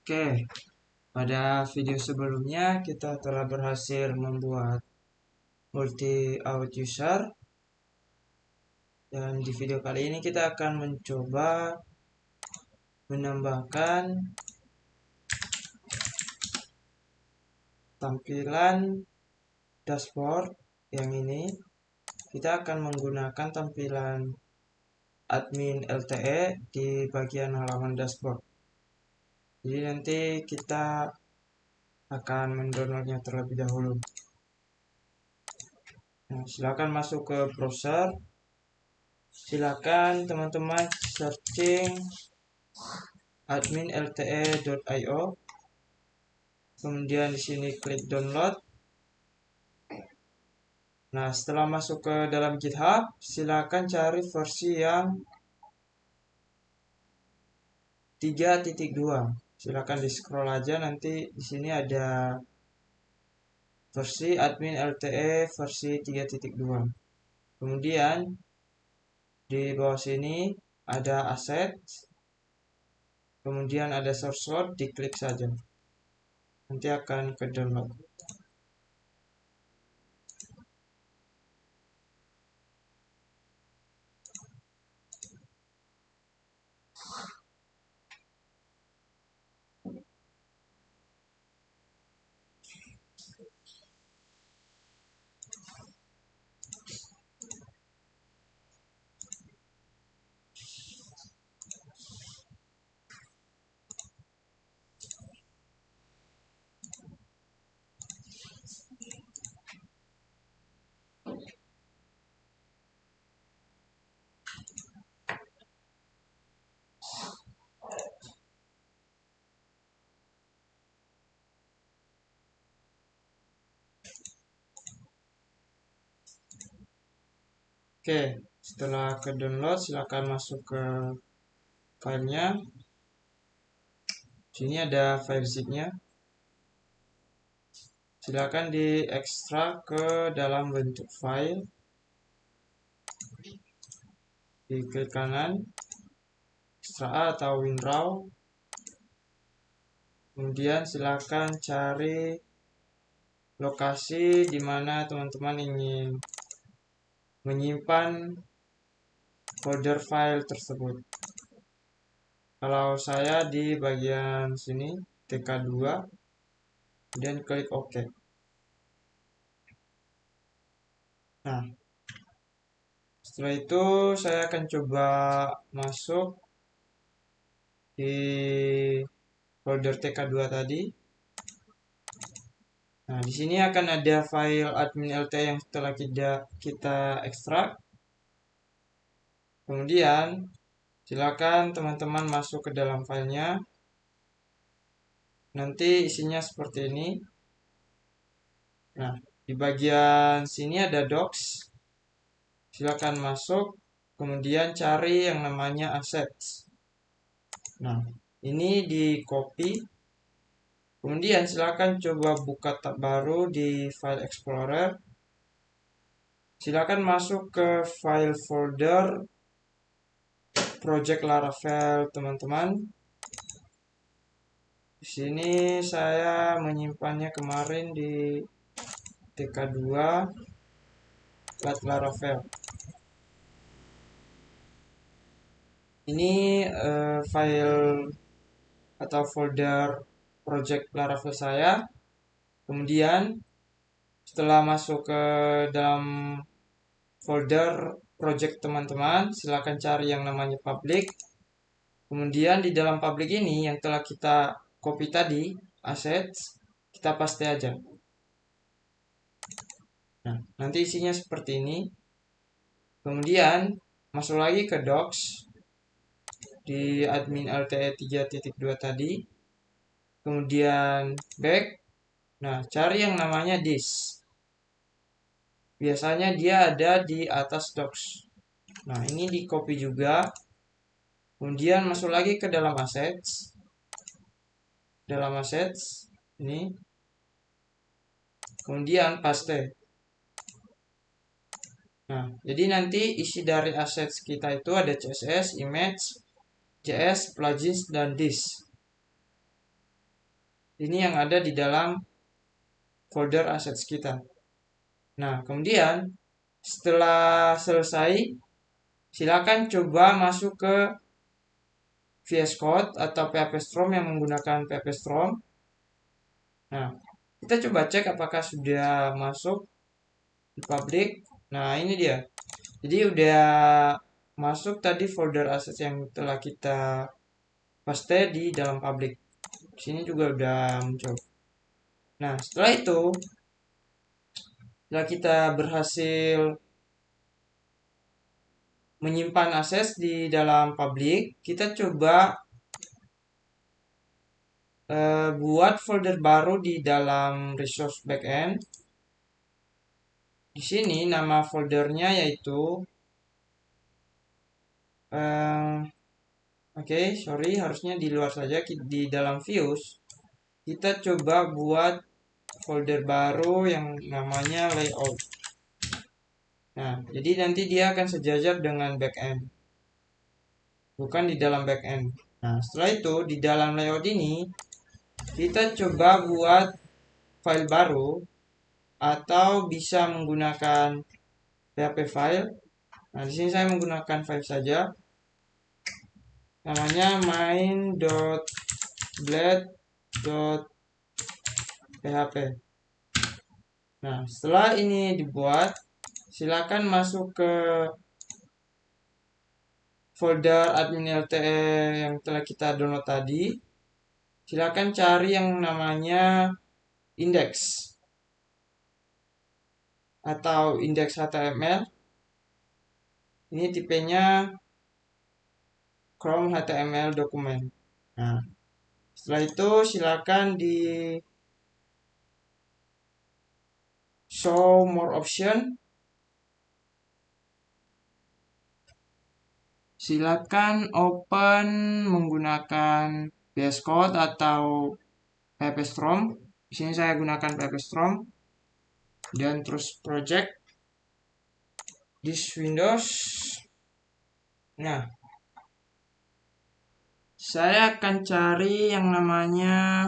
Oke, pada video sebelumnya kita telah berhasil membuat multi out user, dan di video kali ini kita akan mencoba menambahkan tampilan dashboard yang ini. Kita akan menggunakan tampilan admin LTE di bagian halaman dashboard. Jadi nanti kita akan mendownloadnya terlebih dahulu. Nah, silakan masuk ke browser. Silakan teman-teman searching admin lte.io. Kemudian di sini klik download. Nah, setelah masuk ke dalam GitHub, silakan cari versi yang 3.2. Silakan di scroll aja, nanti di sini ada versi admin LTE versi 3.2. Kemudian di bawah sini ada aset. Kemudian ada source code, diklik saja. Nanti akan ke download. Oke, setelah ke download, silakan masuk ke filenya. Sini ada file zip-nya. Silakan diekstrak ke dalam bentuk file. Di klik kanan, ekstrak atau WinRAR. Kemudian silakan cari lokasi di mana teman-teman ingin menyimpan folder file tersebut. Kalau saya di bagian sini TK2, dan klik OK. Nah, setelah itu saya akan coba masuk di folder TK2 tadi. Nah, di sini akan ada file admin LTE yang telah kita ekstrak. Kemudian silakan teman-teman masuk ke dalam filenya. Nanti isinya seperti ini. Nah, di bagian sini ada docs. Silakan masuk, kemudian cari yang namanya assets. Nah, ini di copy. Kemudian silakan coba buka tab baru di File Explorer. Silakan masuk ke file folder Project Laravel teman-teman. Di sini saya menyimpannya kemarin di TK2 Laravel. Ini file atau folder Project Laravel saya. Kemudian setelah masuk ke dalam folder project teman-teman, silakan cari yang namanya public. Kemudian di dalam public ini yang telah kita copy tadi, assets, kita paste aja. Nah, nanti isinya seperti ini. Kemudian masuk lagi ke docs di admin LTE 3.2 tadi. Kemudian back. Nah, cari yang namanya this. Biasanya dia ada di atas docs. Nah, ini di copy juga. Kemudian masuk lagi ke dalam assets. Dalam assets ini. Kemudian paste. Nah, jadi nanti isi dari assets kita itu ada CSS, image, JS, plugins, dan this. Ini yang ada di dalam folder assets kita. Nah, kemudian setelah selesai, silakan coba masuk ke VS Code atau PHP Storm yang menggunakan PHP Storm. Nah, kita coba cek apakah sudah masuk di public. Nah, ini dia. Jadi udah masuk tadi folder assets yang telah kita paste di dalam public. Di sini juga udah muncul. Nah, setelah itu, setelah kita berhasil menyimpan akses di dalam public, kita coba buat folder baru di dalam resource backend. Di sini nama foldernya yaitu oke, sorry, harusnya di luar saja. Di dalam views kita coba buat folder baru yang namanya layout. Nah, jadi nanti dia akan sejajar dengan backend, bukan di dalam backend. Nah, setelah itu di dalam layout ini kita coba buat file baru atau bisa menggunakan PHP file. Nah, di sini saya menggunakan file saja. Namanya main.blade.php. Nah, setelah ini dibuat, silakan masuk ke folder admin LTE yang telah kita download tadi. Silakan cari yang namanya index atau index HTML. Ini tipenya Chrome HTML dokumen. Nah, setelah itu silakan di show more option. Silakan open menggunakan VS Code atau PHP Storm. Di sini saya gunakan PHP Storm dan terus project this Windows. Nah, saya akan cari yang namanya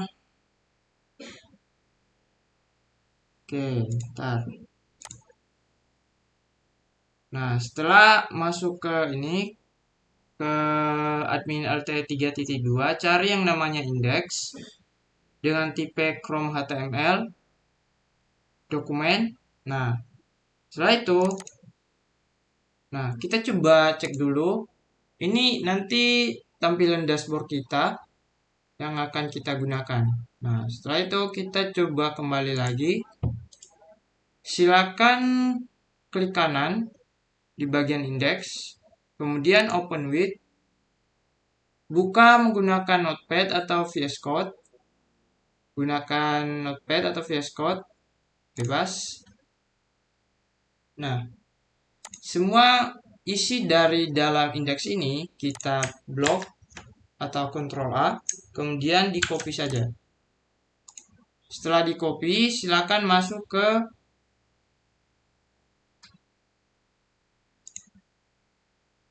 ntar. Nah, setelah masuk ke ini ke admin LTE 3.2, cari yang namanya index dengan tipe Chrome HTML dokumen. Nah, setelah itu kita coba cek dulu. Ini nanti tampilan dashboard kita yang akan kita gunakan. Nah, setelah itu kita coba kembali lagi. Silakan klik kanan di bagian index, kemudian open with, buka menggunakan Notepad atau VS Code. Gunakan Notepad atau VS Code, bebas. Nah, semua isi dari dalam indeks ini kita blok atau Ctrl A, kemudian di copy saja. Setelah di copy, silakan masuk ke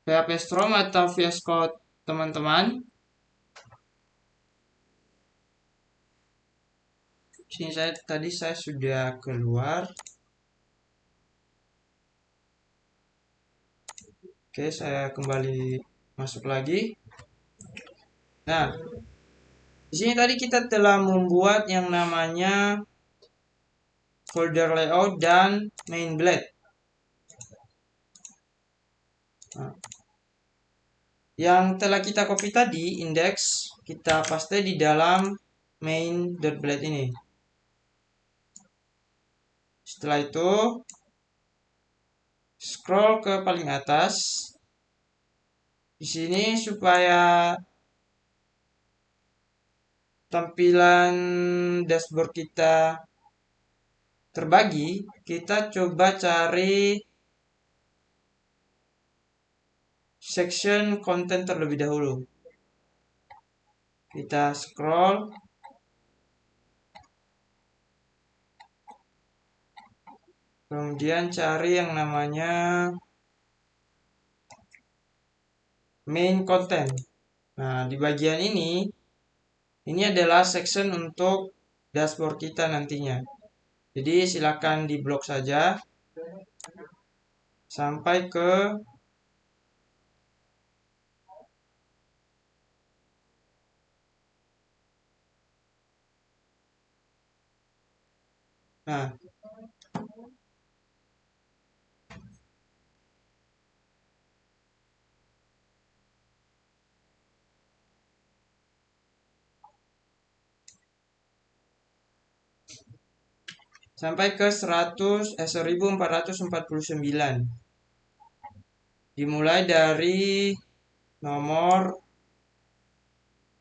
PHP Storm atau VS Code teman-teman. Sini tadi saya sudah keluar. Oke, saya kembali masuk lagi. Nah, di sini tadi kita telah membuat yang namanya folder layout dan main blade. Nah, yang telah kita copy tadi, index, kita paste di dalam main.blade ini. Setelah itu, scroll ke paling atas. Di sini supaya tampilan dashboard kita terbagi, kita coba cari section content terlebih dahulu. Kita scroll. Kemudian cari yang namanya main content. Nah, di bagian ini Ini adalah section untuk dashboard kita nantinya. Jadi silakan diblok saja sampai ke nah, sampai ke 1449. Dimulai dari nomor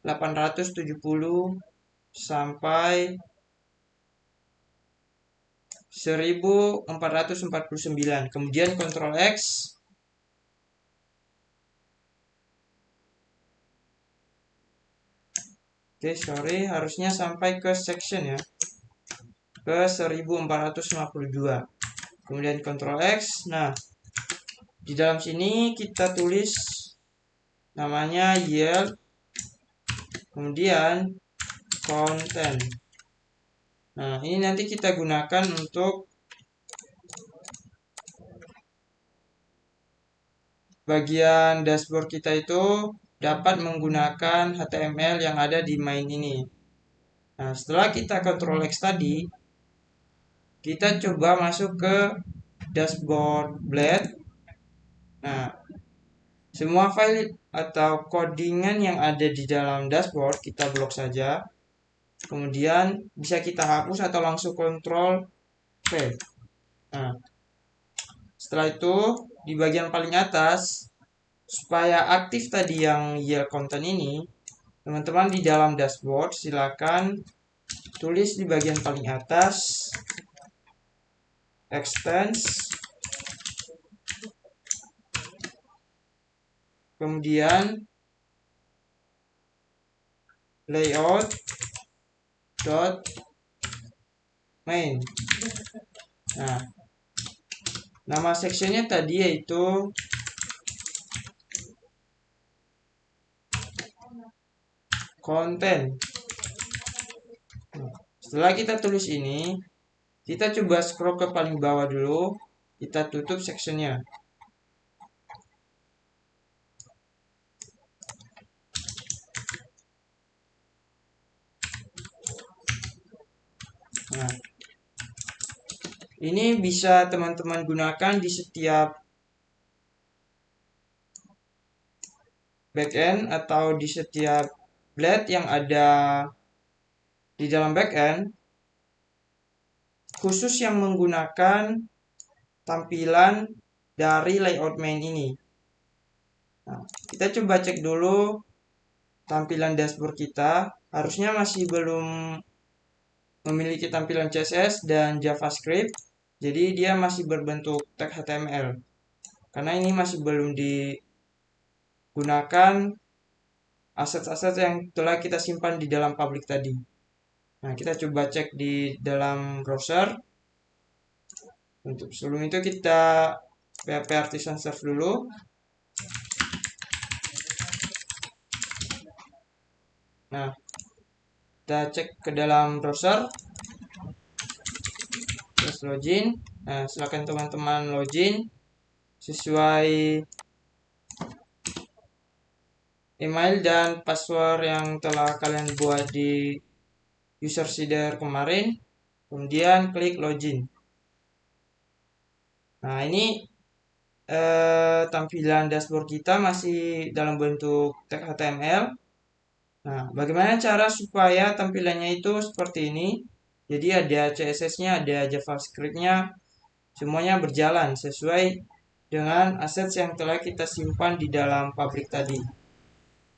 870 sampai 1449. Kemudian Ctrl X. Oke, sorry, harusnya sampai ke section ya. Ke 1452. Kemudian Ctrl X. Nah, di dalam sini kita tulis namanya yield, kemudian content. Nah, ini nanti kita gunakan untuk bagian dashboard kita itu dapat menggunakan HTML yang ada di main ini. Nah, setelah kita Ctrl X tadi, kita coba masuk ke dashboard blade. Nah, semua file atau codingan yang ada di dalam dashboard kita blok saja. Kemudian bisa kita hapus atau langsung Ctrl V. Nah, setelah itu di bagian paling atas, supaya aktif tadi yang yield content ini, teman-teman di dalam dashboard silakan tulis di bagian paling atas extends, kemudian layout dot main. Nah, nama sectionnya tadi yaitu konten. Setelah kita tulis ini, kita coba scroll ke paling bawah dulu, kita tutup sectionnya. Nah, ini bisa teman-teman gunakan di setiap backend atau di setiap blade yang ada di dalam backend, khusus yang menggunakan tampilan dari layout main ini. Nah, kita coba cek dulu tampilan dashboard kita, harusnya masih belum memiliki tampilan CSS dan JavaScript, jadi dia masih berbentuk tag HTML. Karena ini masih belum digunakan aset-aset yang telah kita simpan di dalam public tadi. Nah, kita coba cek di dalam browser. Untuk sebelum itu kita PHP Artisan Serve dulu. Nah, kita cek ke dalam browser. Terus login. Nah, silakan teman-teman login sesuai email dan password yang telah kalian buat di user seeder kemarin. Kemudian klik login. Nah, ini tampilan dashboard kita masih dalam bentuk tag HTML. Nah, bagaimana cara supaya tampilannya itu seperti ini? Jadi ada CSS-nya, ada JavaScript-nya, semuanya berjalan sesuai dengan aset yang telah kita simpan di dalam pabrik tadi.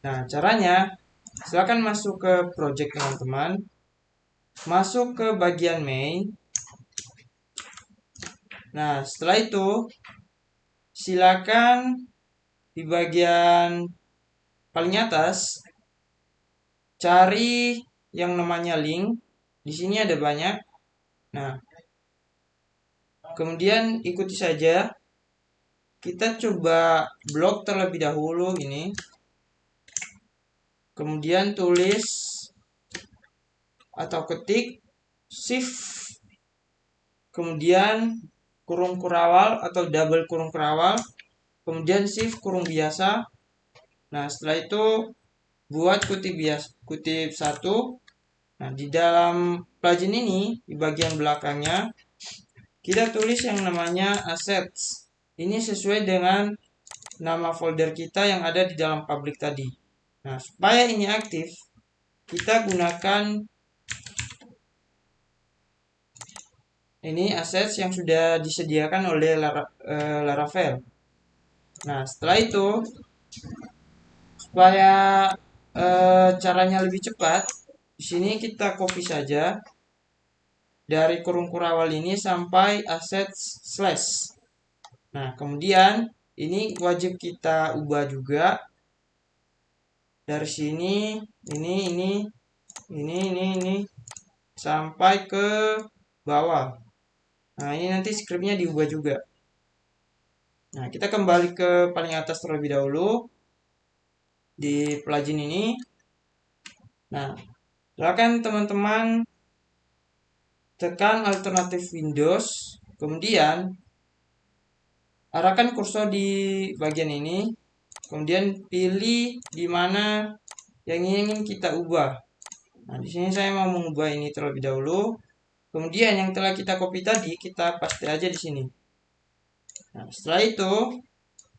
Nah, caranya, silakan masuk ke project teman-teman, masuk ke bagian main. Nah, setelah itu, silakan di bagian paling atas cari yang namanya link. Di sini ada banyak. Nah, kemudian ikuti saja. Kita coba blok terlebih dahulu ini. Kemudian tulis atau ketik shift kemudian kurung kurawal atau double kurung kurawal, kemudian shift kurung biasa. Nah, setelah itu buat kutip satu. Nah, di dalam plugin ini di bagian belakangnya kita tulis yang namanya assets. Ini sesuai dengan nama folder kita yang ada di dalam public tadi. Nah, supaya ini aktif, kita gunakan ini assets yang sudah disediakan oleh Laravel. Nah, setelah itu supaya caranya lebih cepat, di sini kita copy saja dari kurung kurawal ini sampai assets slash. Nah, kemudian ini wajib kita ubah juga dari sini ini sampai ke bawah. Nah, ini nanti scriptnya diubah juga. Nah, kita kembali ke paling atas terlebih dahulu di plugin ini. Nah, silakan teman-teman tekan alternatif Windows, kemudian arahkan kursor di bagian ini, kemudian pilih di mana yang ingin kita ubah. Nah, di sini saya mau mengubah ini terlebih dahulu. Kemudian yang telah kita copy tadi kita paste aja di sini. Nah, setelah itu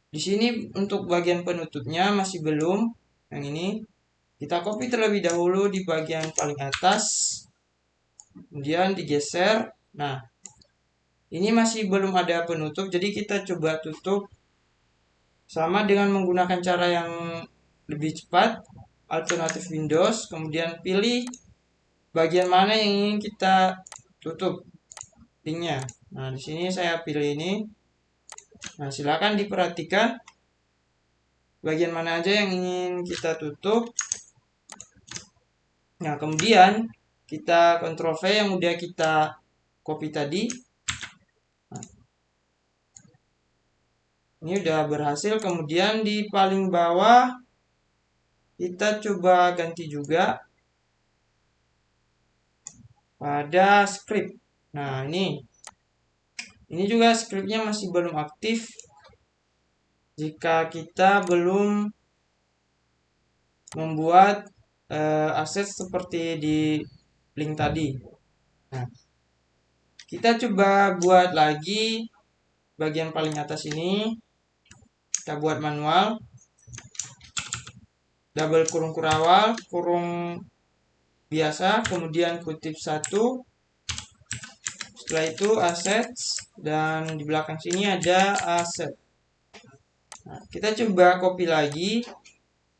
di sini untuk bagian penutupnya masih belum. Yang ini kita copy terlebih dahulu di bagian paling atas. Kemudian digeser. Nah, ini masih belum ada penutup, jadi kita coba tutup sama dengan menggunakan cara yang lebih cepat. Alternatif Windows, kemudian pilih bagian mana yang ingin kita tutup linknya. Nah, di sini saya pilih ini. Nah, silakan diperhatikan bagian mana aja yang ingin kita tutup. Nah, kemudian kita Ctrl V yang udah kita copy tadi. Nah, ini udah berhasil. Kemudian di paling bawah kita coba ganti juga pada script. Nah, ini juga scriptnya masih belum aktif jika kita belum membuat aset seperti di link tadi. Nah, kita coba buat lagi bagian paling atas ini. Kita buat manual. Double kurung kurawal, kurung biasa, kemudian kutip satu. Setelah itu assets, dan di belakang sini ada asset. Nah, kita coba copy lagi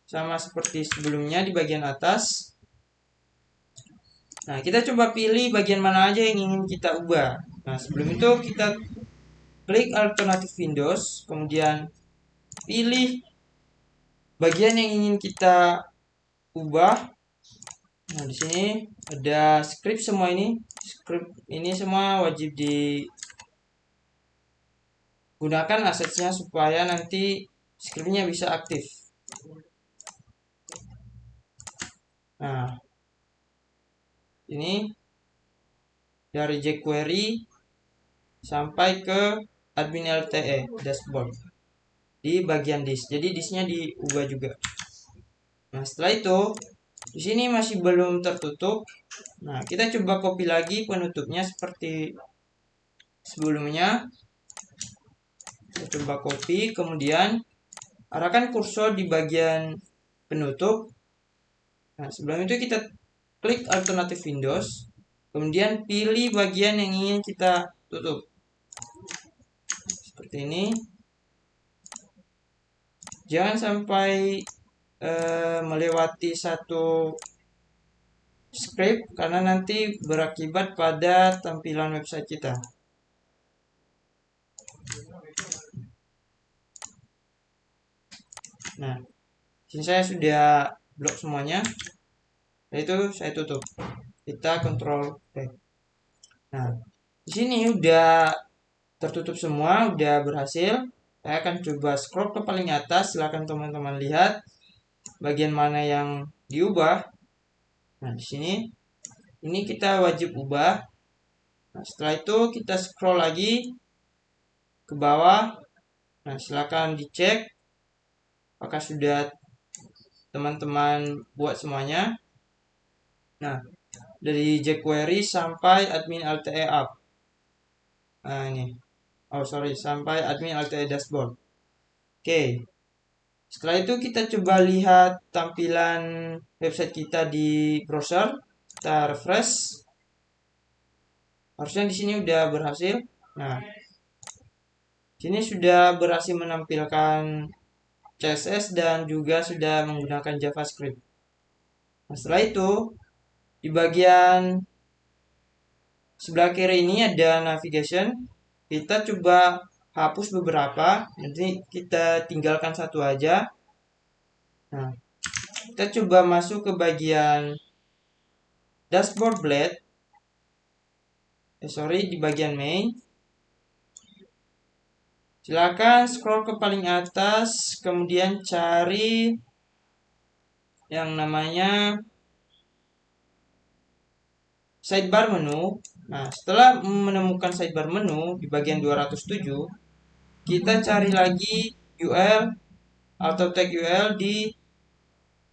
sama seperti sebelumnya di bagian atas. Nah, kita coba pilih bagian mana aja yang ingin kita ubah. Nah, sebelum itu kita klik alternatif Windows, kemudian pilih bagian yang ingin kita ubah. Nah, di sini ada script semua ini. Script ini semua wajib digunakan asetnya supaya nanti scriptnya bisa aktif. Nah, ini dari jQuery sampai ke admin LTE dashboard di bagian disk. Jadi disknya diubah juga. Nah, setelah itu di sini masih belum tertutup. Nah, kita coba copy lagi penutupnya seperti sebelumnya. Kita coba copy, kemudian arahkan kursor di bagian penutup. Nah, sebelum itu kita klik alternatif Windows, kemudian pilih bagian yang ingin kita tutup. Seperti ini. Jangan sampai melewati satu script karena nanti berakibat pada tampilan website kita. Nah, sini saya sudah blok semuanya. Itu saya tutup. Kita Ctrl V. Nah, di sini udah tertutup semua, udah berhasil. Saya akan coba scroll ke paling atas. Silahkan teman-teman lihat bagian mana yang diubah. Nah, di sini Ini kita wajib ubah. Nah, setelah itu kita scroll lagi ke bawah. Nah, silakan dicek apakah sudah teman-teman buat semuanya. Nah, dari jQuery sampai admin LTE app. Nah, ini. Oh, sorry, sampai admin LTE dashboard. Oke. Setelah itu kita coba lihat tampilan website kita di browser. Kita refresh. Harusnya di sini udah berhasil. Nah, sini sudah berhasil menampilkan CSS dan juga sudah menggunakan JavaScript. Nah, setelah itu di bagian sebelah kiri ini ada navigation. Kita coba hapus beberapa, nanti kita tinggalkan satu aja. Nah, kita coba masuk ke bagian dashboard blade. Di bagian main. Silakan scroll ke paling atas, kemudian cari yang namanya sidebar menu. Nah, setelah menemukan sidebar menu di bagian 207, kita cari lagi UL atau tag UL di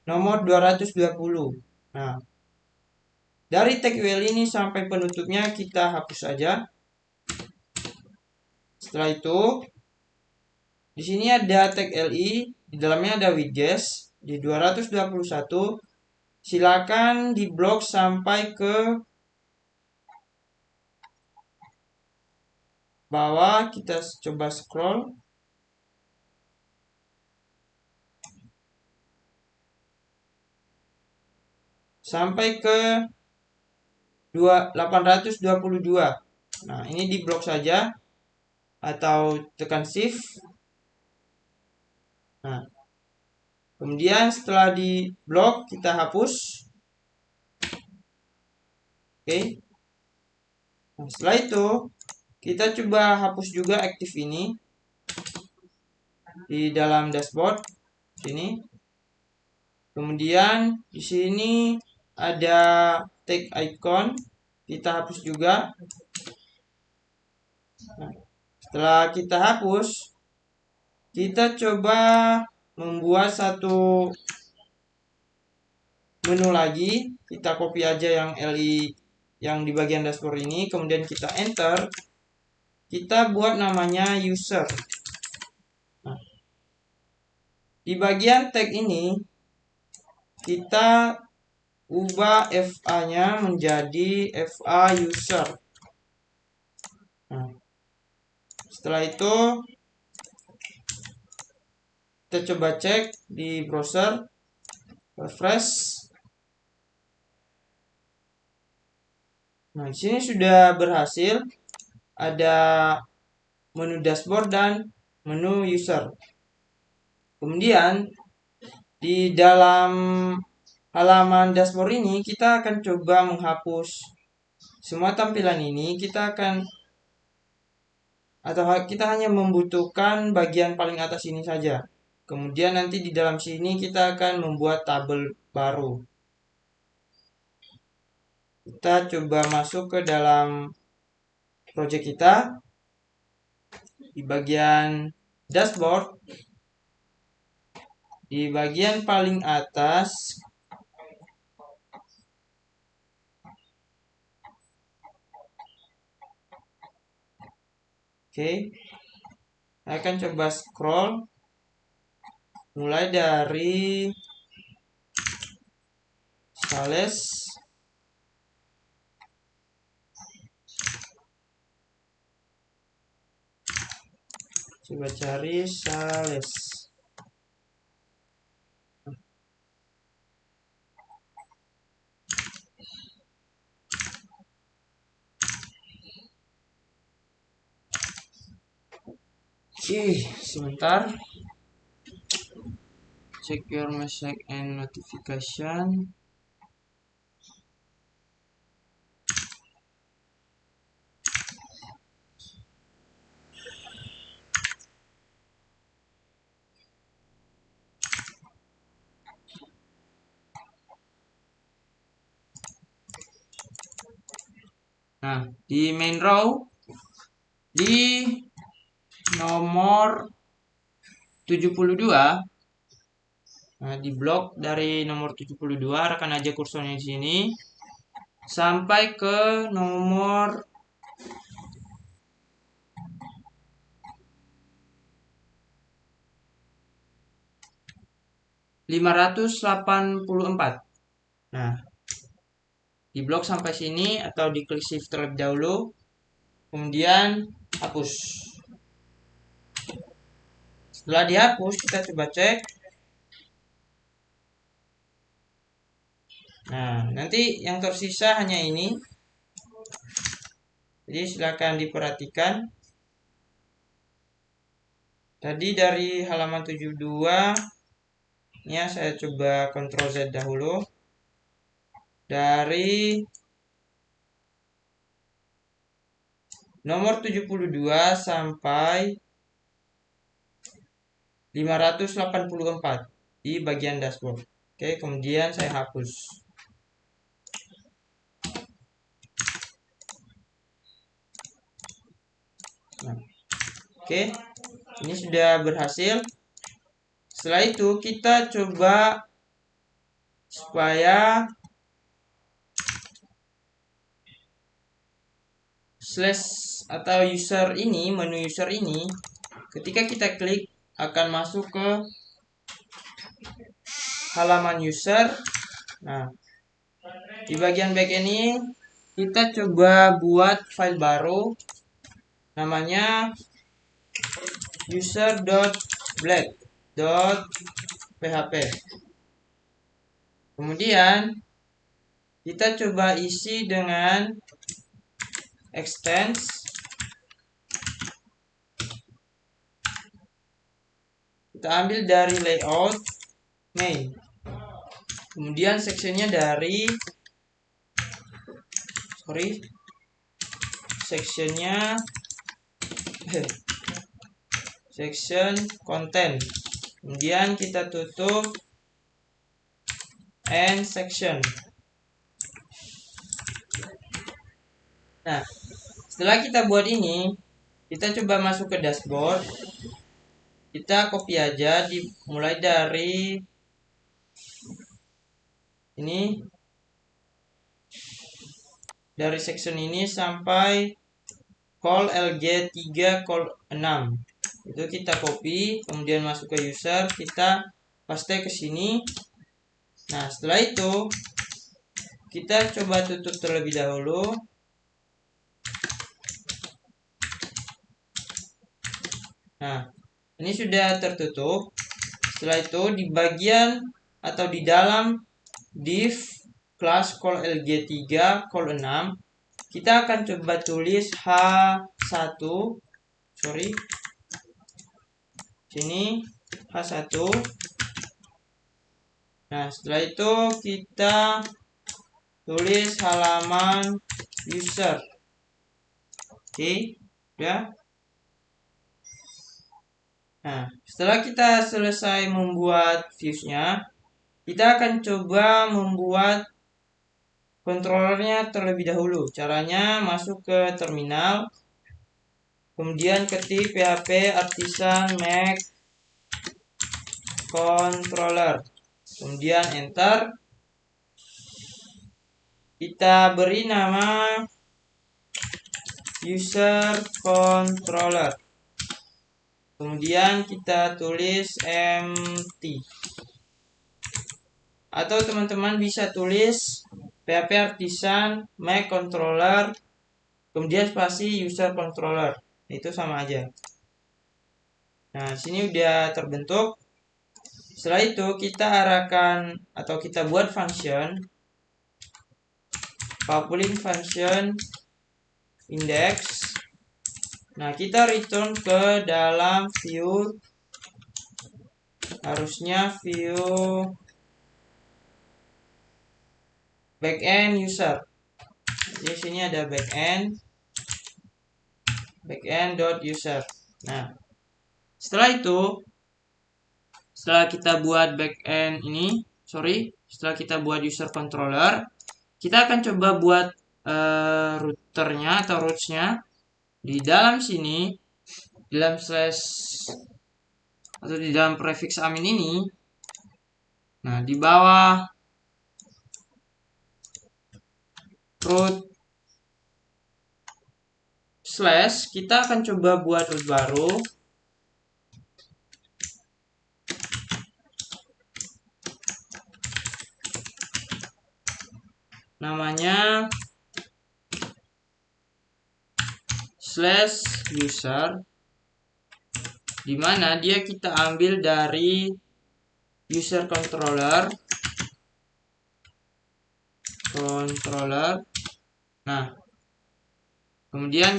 nomor 220. Nah, dari tag UL ini sampai penutupnya kita hapus saja. Setelah itu, di sini ada tag LI, di dalamnya ada widgets di 221. Silakan diblok sampai ke bawah. Kita coba scroll. Sampai ke 822. Nah, ini diblok saja atau tekan shift. Nah, kemudian setelah diblok kita hapus. Oke. Nah, setelah itu kita coba hapus juga aktif ini di dalam dashboard sini. Kemudian di sini ada tag icon, kita hapus juga. Nah, setelah kita hapus, kita coba membuat satu menu lagi. Kita copy aja yang LI yang di bagian dashboard ini, kemudian kita enter. Kita buat namanya user. Nah, di bagian tag ini kita ubah FA-nya menjadi FA user. Nah, setelah itu kita coba cek di browser, refresh. Nah, di sini sudah berhasil. Ada menu dashboard dan menu user. Kemudian di dalam halaman dashboard ini kita akan coba menghapus semua tampilan ini. Kita hanya membutuhkan bagian paling atas ini saja. Kemudian nanti di dalam sini kita akan membuat tabel baru. Kita coba masuk ke dalam project kita. Di bagian dashboard, di bagian paling atas, oke, saya akan coba scroll mulai dari sales. Coba cari sales. Sebentar. Check your message and notification. Nah, di main row di nomor 72. Nah, di blok dari nomor 72 arahkan aja kursornya di sini sampai ke nomor 584. Nah, di blok sampai sini atau di klik shift terlebih dahulu, kemudian hapus. Setelah dihapus, kita coba cek. Nah, nanti yang tersisa hanya ini. Jadi silakan diperhatikan. Tadi dari halaman 72 nya saya coba Ctrl Z dahulu. Dari nomor 72 sampai 584 di bagian dashboard. Oke, kemudian saya hapus. Nah, oke, ini sudah berhasil. Setelah itu kita coba supaya slash atau user ini, menu user ini, ketika kita klik akan masuk ke halaman user. Nah, di bagian back ini kita coba buat file baru namanya user.black.php. Kemudian kita coba isi dengan extends kita ambil dari layout main, kemudian sectionnya dari section content, kemudian kita tutup and section. Nah, setelah kita buat ini, kita coba masuk ke dashboard. Kita copy aja mulai dari ini, dari section ini sampai call LG3 call 6. Itu kita copy, kemudian masuk ke user, kita paste ke sini. Nah, setelah itu kita coba tutup terlebih dahulu. Nah, ini sudah tertutup. Setelah itu di bagian atau di dalam div class call LG3 call 6, kita akan coba tulis H1, sini H1. Nah, setelah itu kita tulis halaman user. Oke, udah. Nah, setelah kita selesai membuat views-nya, kita akan coba membuat controllernya terlebih dahulu. Caranya masuk ke terminal, kemudian ketik php artisan make controller, kemudian enter. Kita beri nama user controller, kemudian kita tulis empty, atau teman-teman bisa tulis php artisan make controller kemudian spasi user controller, itu sama aja. Nah, sini udah terbentuk. Setelah itu kita arahkan atau kita buat function public function index. Nah, kita return ke dalam view, harusnya view backend user. Di sini ada backend.user. Nah, setelah itu, setelah kita buat setelah kita buat user controller, kita akan coba buat routernya atau rootsnya di dalam sini, di dalam slash atau di dalam prefix admin ini. Nah, di bawah root slash kita akan coba buat root baru. Namanya slash user, dimana dia kita ambil dari user controller. Nah, kemudian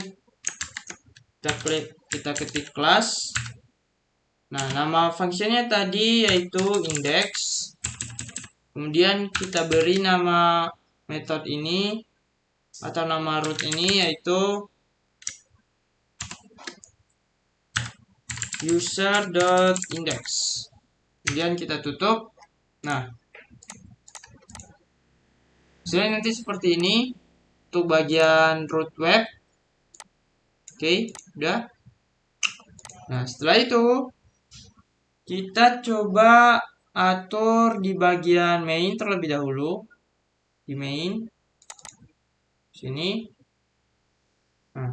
kita ketik class. Nah, nama fungsinya tadi yaitu index. Kemudian kita beri nama metode ini atau nama root ini yaitu user.index. Kemudian kita tutup. Nah, hasilnya nanti seperti ini untuk bagian root web. Oke, udah. Nah, setelah itu kita coba atur di bagian main terlebih dahulu. Di main sini. Nah,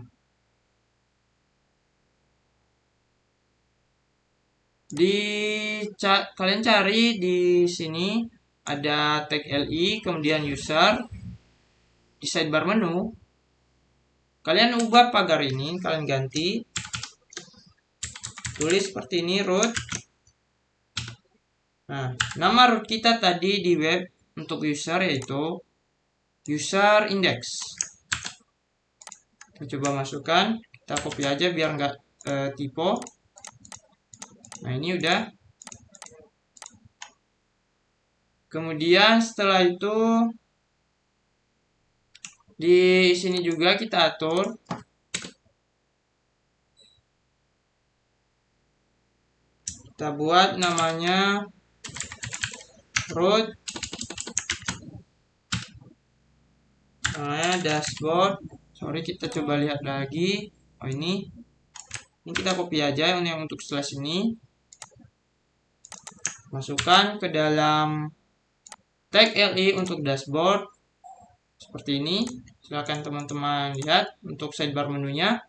kalian cari di sini ada tag li, kemudian user. Di sidebar menu kalian ubah pagar ini, kalian ganti, tulis seperti ini root. Nah, nama root kita tadi di web untuk user yaitu user index. Kita coba masukkan, kita copy aja biar nggak typo. Nah, ini udah. Kemudian setelah itu di sini juga kita atur kita buat namanya root, namanya dashboard. Sorry, kita coba lihat lagi. Oh, ini kita copy aja yang untuk slash ini, masukkan ke dalam tag li untuk dashboard seperti ini. Silakan teman-teman lihat untuk sidebar menunya.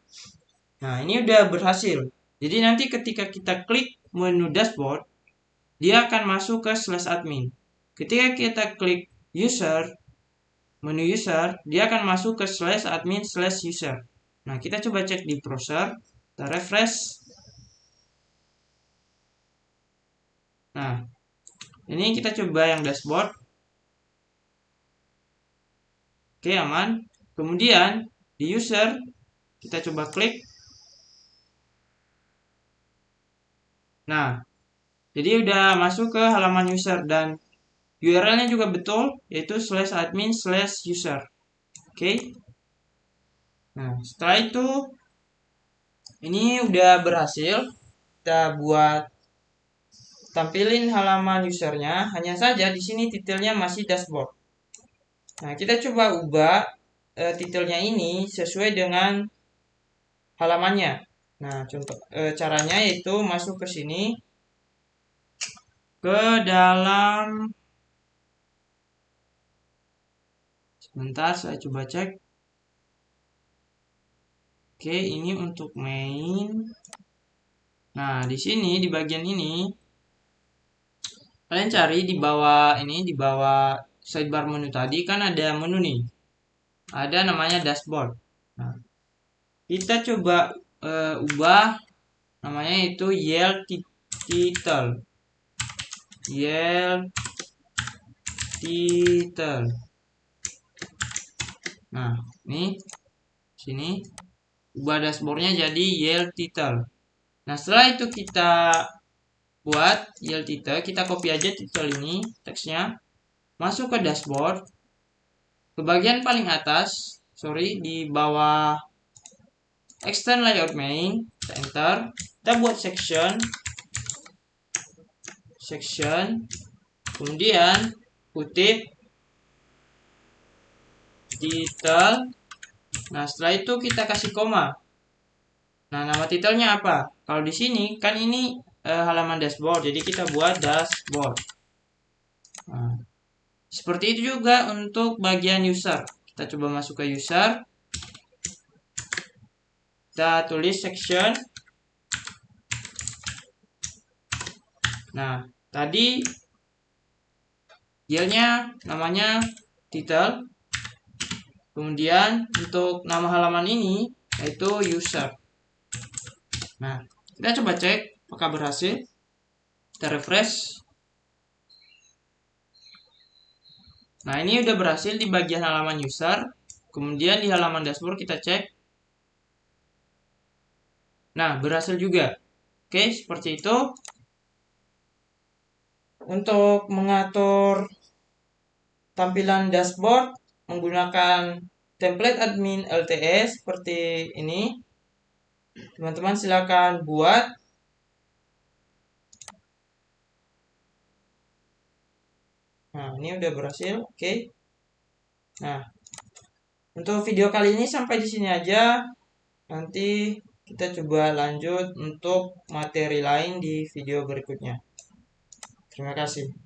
Nah, ini udah berhasil. Jadi nanti ketika kita klik menu dashboard, dia akan masuk ke slash admin. Ketika kita klik user, menu user, dia akan masuk ke slash admin slash user. Nah, kita coba cek di browser, kita refresh. Nah, ini kita coba yang dashboard. Oke, aman. Kemudian di user kita coba klik. Nah, jadi udah masuk ke halaman user dan URL-nya juga betul, yaitu slash admin slash user. Oke. Nah, setelah itu ini udah berhasil. Kita buat tampilin halaman usernya. Hanya saja di sini titelnya masih dashboard. Nah, kita coba ubah titelnya ini sesuai dengan halamannya. Nah, contoh caranya yaitu masuk ke sini ke dalam, sebentar saya coba cek. Oke, ini untuk main. Nah, di sini di bagian ini kalian cari di bawah ini, di bawah sidebar menu tadi kan ada menu nih. Ada namanya dashboard. Nah, kita coba ubah namanya itu Yel title. Yel title. Nah, ini sini ubah dashboardnya jadi Yel title. Nah, setelah itu kita buat Yel title, kita copy aja title ini teksnya, masuk ke dashboard, ke bagian paling atas, di bawah extend layout main, kita enter, kita buat section, kemudian kutip title. Nah, setelah itu kita kasih koma. Nah, nama titelnya apa? Kalau di sini kan ini halaman dashboard, jadi kita buat dashboard. Nah, seperti itu juga untuk bagian user. Kita coba masuk ke user. Kita tulis section. Nah, tadi filenya namanya title. Kemudian untuk nama halaman ini yaitu user. Nah, kita coba cek apakah berhasil. Kita refresh. Nah, ini udah berhasil di bagian halaman user. Kemudian di halaman dashboard kita cek. Nah, berhasil juga. Oke, seperti itu. Untuk mengatur tampilan dashboard menggunakan template admin LTS seperti ini. Teman-teman silakan buat. Nah, ini udah berhasil. Oke. Nah, untuk video kali ini sampai di sini aja. Nanti kita coba lanjut untuk materi lain di video berikutnya. Terima kasih.